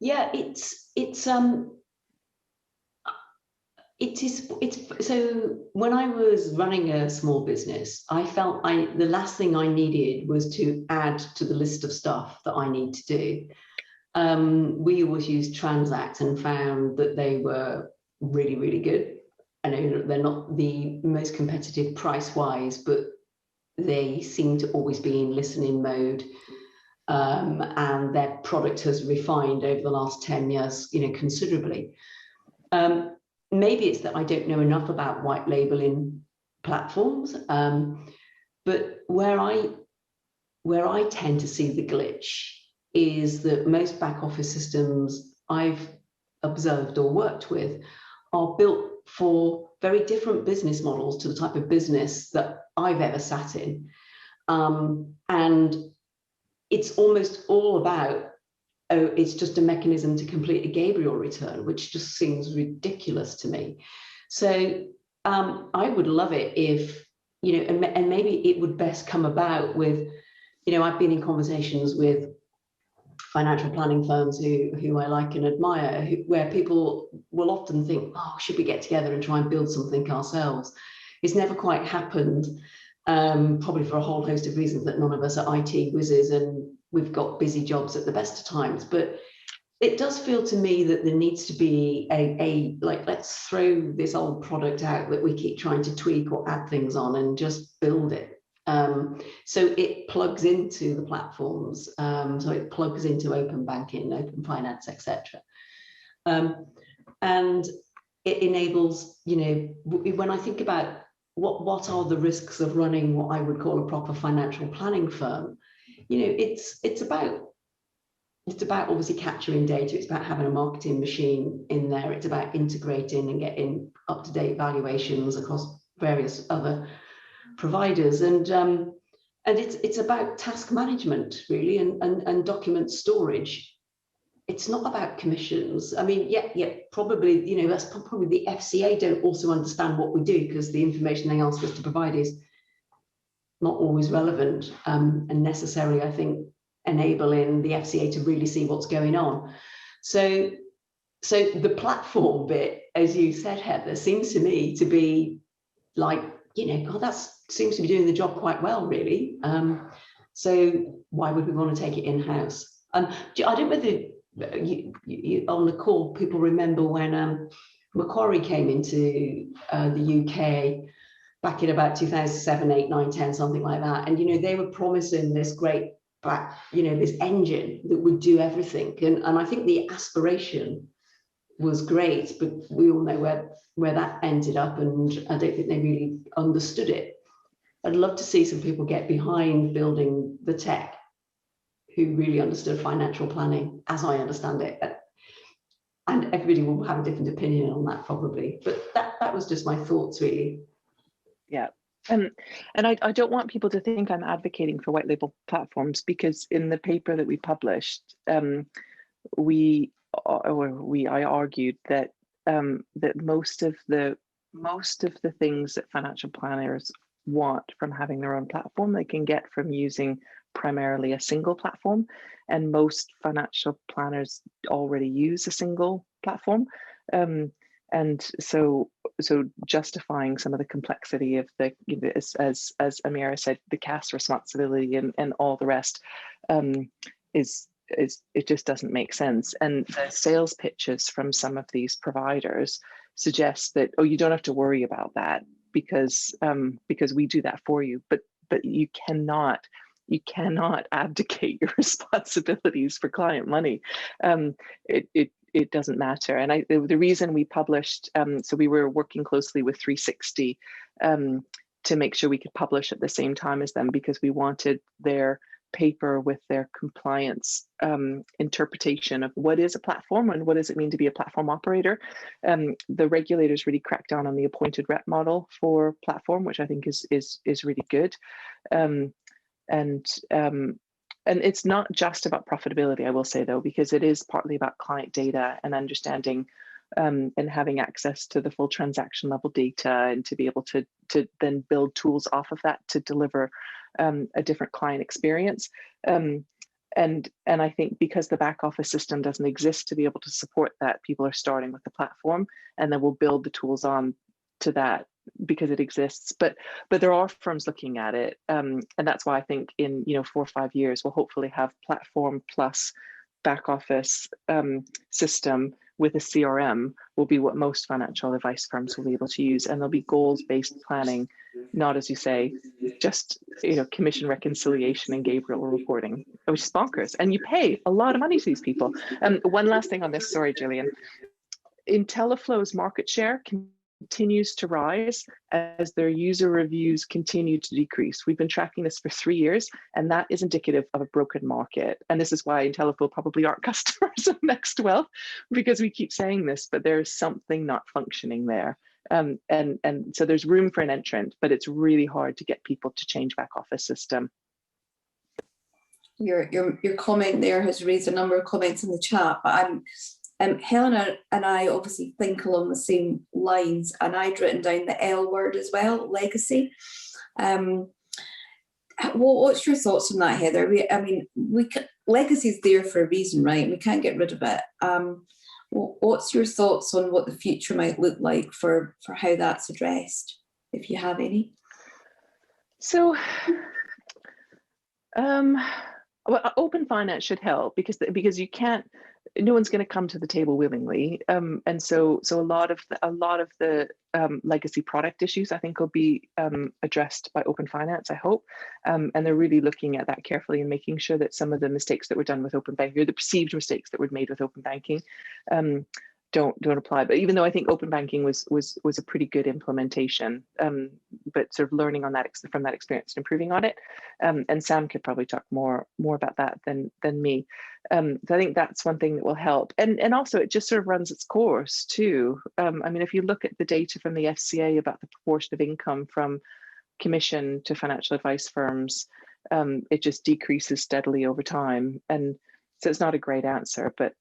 Yeah, it's so when I was running a small business, I felt the last thing I needed was to add to the list of stuff that I need to do. We always used Transact and found that they were really, really good. I know they're not the most competitive price-wise, but they seem to always be in listening mode. And their product has refined over the last 10 years, considerably. Maybe it's that I don't know enough about white labeling platforms, but where I tend to see the glitch is that most back office systems I've observed or worked with are built for very different business models to the type of business that I've ever sat in. And it's almost all about, it's just a mechanism to complete a Gabriel return, which just seems ridiculous to me. So I would love it if, and maybe it would best come about with, I've been in conversations with financial planning firms who I like and admire, where people will often think, oh, should we get together and try and build something ourselves? It's never quite happened, probably for a whole host of reasons, that none of us are IT whizzes and we've got busy jobs at the best of times. But it does feel to me that there needs to be let's throw this old product out that we keep trying to tweak or add things on and just build it. So it plugs into the platforms, so it plugs into open banking, open finance, etc. And it enables, when I think about what are the risks of running what I would call a proper financial planning firm? You know, it's about obviously capturing data. It's about having a marketing machine in there. It's about integrating and getting up-to-date valuations across various other providers, and it's about task management really, and document storage. It's not about commissions. I mean, yeah, probably, you know, that's probably the FCA don't also understand what we do, because the information they ask us to provide is not always relevant, and necessarily, I think, enabling the FCA to really see what's going on. So the platform bit, as you said, Heather, seems to me to be like, you know, God, that seems to be doing the job quite well, really. So why would we want to take it in-house? I don't know whether you on the call, people remember when Macquarie came into the UK back in about 2007, 8, 9, 10, something like that. And, you know, they were promising this great, you know, this engine that would do everything. And I think the aspiration was great, but we all know where that ended up, and I don't think they really understood it. I'd love to see some people get behind building the tech who really understood financial planning as I understand it. And everybody will have a different opinion on that probably, but that was just my thoughts really. Yeah. And I don't want people to think I'm advocating for white label platforms, because in the paper that we published, I argued that that most of the things that financial planners want from having their own platform, they can get from using primarily a single platform, and most financial planners already use a single platform. And so justifying some of the complexity of the, you know, as Amira said, the CAS responsibility and all the rest, is it just doesn't make sense. And the sales pitches from some of these providers suggest that, oh, you don't have to worry about that because we do that for you. But you cannot abdicate your responsibilities for client money. It doesn't matter. And the reason we published, so we were working closely with 360 to make sure we could publish at the same time as them, because we wanted their paper with their compliance interpretation of what is a platform and what does it mean to be a platform operator. The regulators really cracked down on the appointed rep model for platform, which I think is really good. And it's not just about profitability, I will say, though, because it is partly about client data and understanding and having access to the full transaction level data, and to be able to then build tools off of that to deliver a different client experience. And I think because the back office system doesn't exist to be able to support that, people are starting with the platform, and then we'll build the tools on to that because it exists. But there are firms looking at it, and that's why I think in 4 or 5 years we'll hopefully have platform plus back office system with a CRM will be what most financial advice firms will be able to use, and there'll be goals-based planning, not, as you say, just commission reconciliation and Gabriel reporting, which is bonkers, and you pay a lot of money to these people. One last thing on this, sorry, Gillian. Intelliflo's market share continues to rise as their user reviews continue to decrease. We've been tracking this for 3 years, and that is indicative of a broken market. And this is why Intelliflo probably aren't customers of NextWealth, because we keep saying this, but there's something not functioning there. And so there's room for an entrant, but it's really hard to get people to change back office system. Your comment there has raised a number of comments in the chat, but Helena and I obviously think along the same lines, and I'd written down the L word as well, legacy. What's your thoughts on that, Heather? Legacy is there for a reason, right? We can't get rid of it. What's your thoughts on what the future might look like for how that's addressed, if you have any? So, well, open finance should help because you can't. No one's going to come to the table willingly, and so a lot of the legacy product issues I think will be addressed by open finance, I hope, and they're really looking at that carefully and making sure that some of the mistakes that were done with open banking, or the perceived mistakes that were made with open banking, don't apply. But even though I think open banking was a pretty good implementation, but sort of learning on that from that experience and improving on it. And Sam could probably talk more about that than me. So I think that's one thing that will help. And also it just sort of runs its course too. I mean, if you look at the data from the FCA about the proportion of income from commission to financial advice firms, it just decreases steadily over time. And so it's not a great answer, but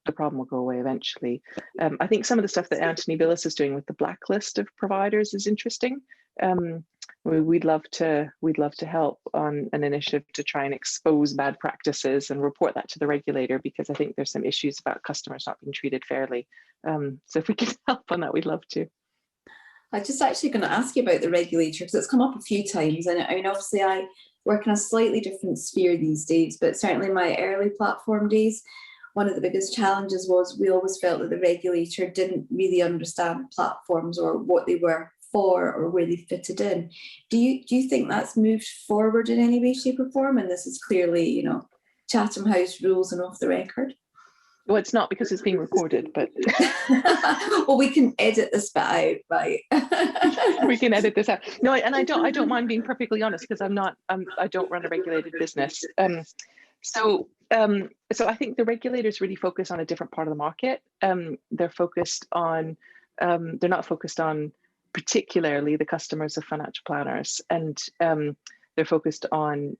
the problem will go away eventually. I think some of the stuff that Anthony Billis is doing with the blacklist of providers is interesting. We'd love to help on an initiative to try and expose bad practices and report that to the regulator, because I think there's some issues about customers not being treated fairly. So if we can help on that, we'd love to. I'm just actually going to ask you about the regulator, because it's come up a few times. And I mean, obviously I work in a slightly different sphere these days, but certainly in my early platform days, one of the biggest challenges was we always felt that the regulator didn't really understand platforms or what they were for or where they fitted in. Do you think that's moved forward in any way, shape or form? And this is clearly, Chatham House rules and off the record. Well, it's not, because it's being recorded, but well, we can edit this bit out, right? We can edit this out. No, and I don't mind being perfectly honest, because I don't run a regulated business. So I think the regulators really focus on a different part of the market. They're not focused on particularly the customers of financial planners, and they're focused on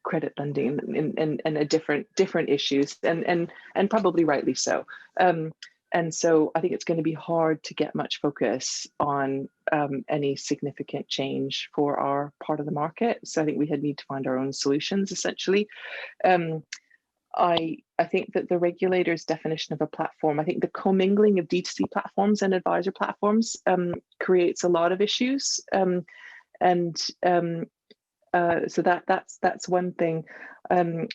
credit lending and a different issues, and probably rightly so. And so I think it's going to be hard to get much focus on any significant change for our part of the market. So I think we need to find our own solutions, essentially. I think that the regulator's definition of a platform, I think the commingling of D2C platforms and advisor platforms creates a lot of issues. So that's one thing.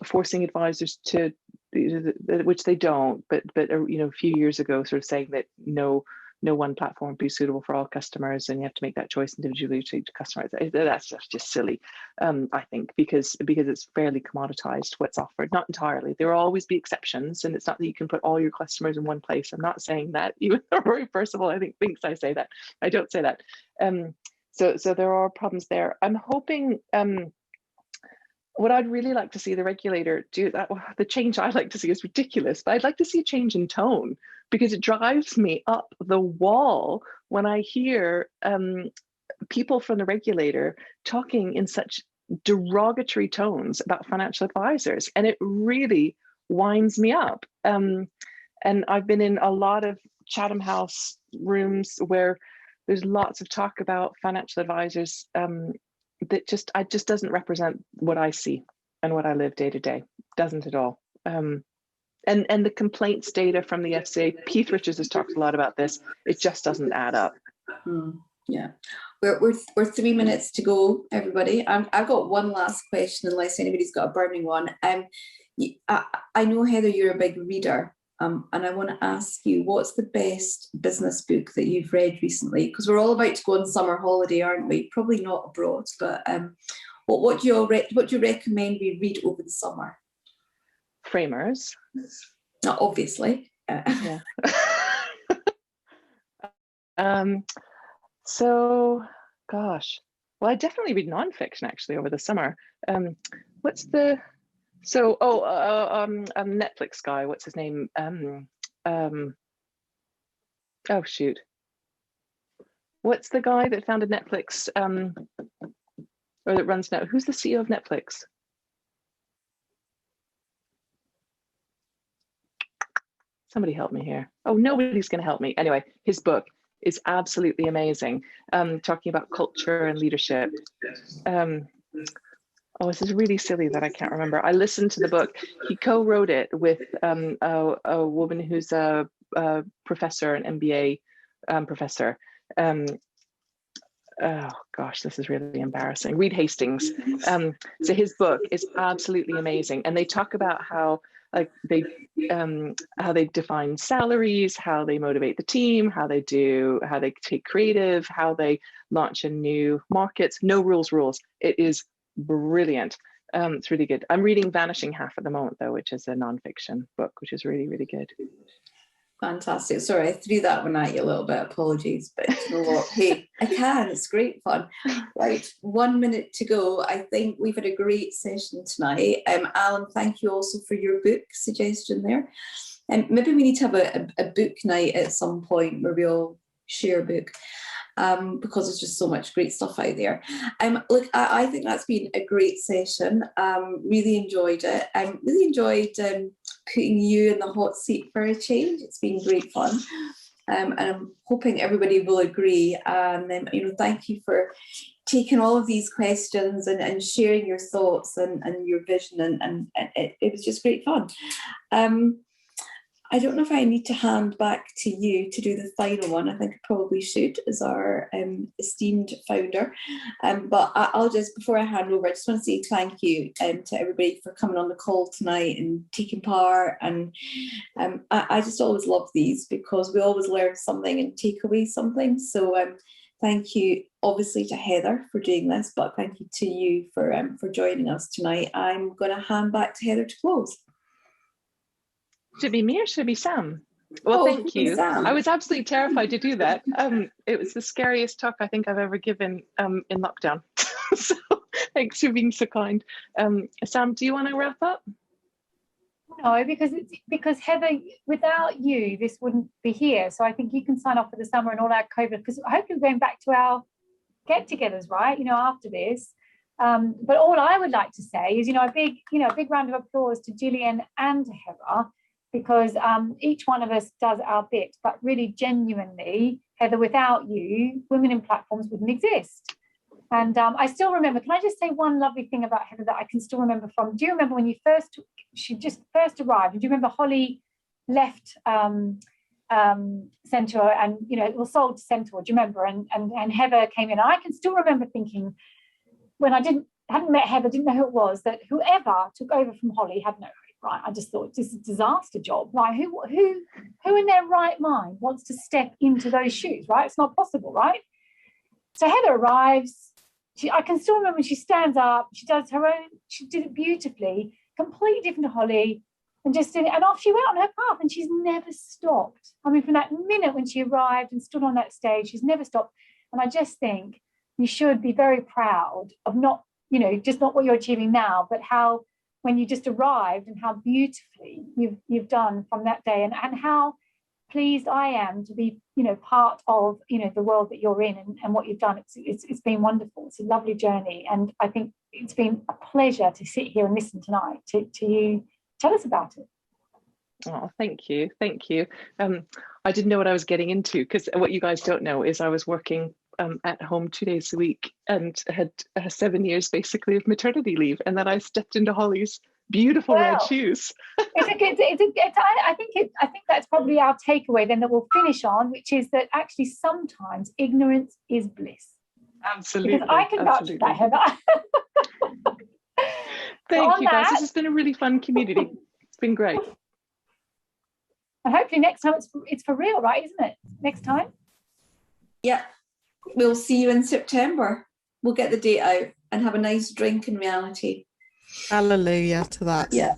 Forcing advisors to, which they don't, but a few years ago, sort of saying that no one platform would be suitable for all customers, and you have to make that choice individually to customers. That's just silly, I think, because it's fairly commoditized what's offered. Not entirely. There will always be exceptions, and it's not that you can put all your customers in one place. I'm not saying that, even though Rory Percival, I think, thinks I say that. I don't say that. So there are problems there. I'm hoping, what I'd really like to see the regulator do, the change I'd like to see is ridiculous, but I'd like to see a change in tone, because it drives me up the wall when I hear people from the regulator talking in such derogatory tones about financial advisors, and it really winds me up. And I've been in a lot of Chatham House rooms where there's lots of talk about financial advisors that just doesn't represent what I see and what I live day to day. Doesn't at all. And the complaints data from the FCA, Keith Richards has talked a lot about this. It just doesn't add up. Yeah, we're 3 minutes to go, everybody. I've got one last question, unless anybody's got a burning one. I know, Heather, you're a big reader. And I want to ask you, what's the best business book that you've read recently? Because we're all about to go on summer holiday, aren't we? Probably not abroad, but what do you recommend we read over the summer? Framers. Not obviously. Yeah. So, gosh. Well, I definitely read nonfiction actually over the summer. Netflix guy, what's his name? Oh shoot. What's the guy that founded Netflix, or that runs now? Who's the CEO of Netflix? Somebody help me here. Oh, nobody's going to help me. Anyway, his book is absolutely amazing. Talking about culture and leadership. Oh, this is really silly that I can't remember. I listened to the book. He co-wrote it with a woman who's a professor, an MBA professor. Oh gosh, this is really embarrassing. Reed Hastings. So his book is absolutely amazing, and they talk about how they define salaries, how they motivate the team, how they take creative, how they launch in new markets. No rules. It is brilliant. It's really good. I'm reading Vanishing Half at the moment, though, which is a non-fiction book, which is really, really good. Fantastic. Sorry, I threw that one at you a little bit. Apologies, but you know what? Hey, I can. It's great fun. Right, 1 minute to go. I think we've had a great session tonight. Alan, thank you also for your book suggestion there. And maybe we need to have a book night at some point where we all share a book. Because there's just so much great stuff out there. Look, I think that's been a great session. Really enjoyed it. Really enjoyed putting you in the hot seat for a change. It's been great fun. And I'm hoping everybody will agree. And thank you for taking all of these questions and sharing your thoughts and your vision. And it was just great fun. I don't know if I need to hand back to you to do the final one. I think I probably should, as our esteemed founder. But I'll just, before I hand over, I just want to say thank you to everybody for coming on the call tonight and taking part. And I just always love these because we always learn something and take away something. So thank you, obviously, to Heather for doing this, but thank you to you for joining us tonight. I'm going to hand back to Heather to close. Should it be me or should it be Sam? Well, thank you. Sam. I was absolutely terrified to do that. It was the scariest talk I think I've ever given in lockdown. So thanks for being so kind. Sam, do you want to wrap up? No, because Heather, without you, this wouldn't be here. So I think you can sign off for the summer and all our COVID, because hopefully we're going back to our get-togethers, right? After this. But all I would like to say is, a big round of applause to Gillian and to Heather, because each one of us does our bit, but really genuinely, Heather, without you, Women in Platforms wouldn't exist. And I still remember, can I just say one lovely thing about Heather that I can still remember from, do you remember when she just first arrived, and do you remember Holly left Centaur and, it was sold to Centaur, do you remember? And Heather came in. I can still remember thinking, when I hadn't met Heather, didn't know who it was, that whoever took over from Holly had no hope, right? I just thought, this is a disaster job. Like, who in their right mind wants to step into those shoes, right? It's not possible, right? So Heather arrives. I can still remember when she stands up, she does her own, she did it beautifully, completely different to Holly, and just did it. And off she went on her path, and she's never stopped. I mean, from that minute when she arrived and stood on that stage, she's never stopped. And I just think you should be very proud of not what you're achieving now, but how, when you just arrived, and how beautifully you've done from that day, and how pleased I am to be, part of, the world that you're in and what you've done. It's been wonderful. It's a lovely journey. And I think it's been a pleasure to sit here and listen tonight to you. Tell us about it. Oh, thank you. Thank you. I didn't know what I was getting into, because what you guys don't know is I was working at home 2 days a week and had 7 years basically of maternity leave, and then I stepped into Holly's beautiful red shoes. I think that's probably our takeaway then that we'll finish on, which is that actually sometimes ignorance is bliss. Absolutely. Because I can vouch for that, Heather. Thank you, guys. This has been a really fun community. It's been great. And hopefully next time it's for real, right? Isn't it? Next time? Yeah. We'll see you in September. We'll get the date out and have a nice drink in reality. Hallelujah to that. Yeah.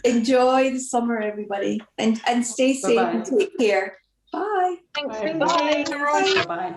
Enjoy the summer, everybody. And stay safe. Bye-bye. And take care. Bye. Thanks. Bye. Bye. Bye.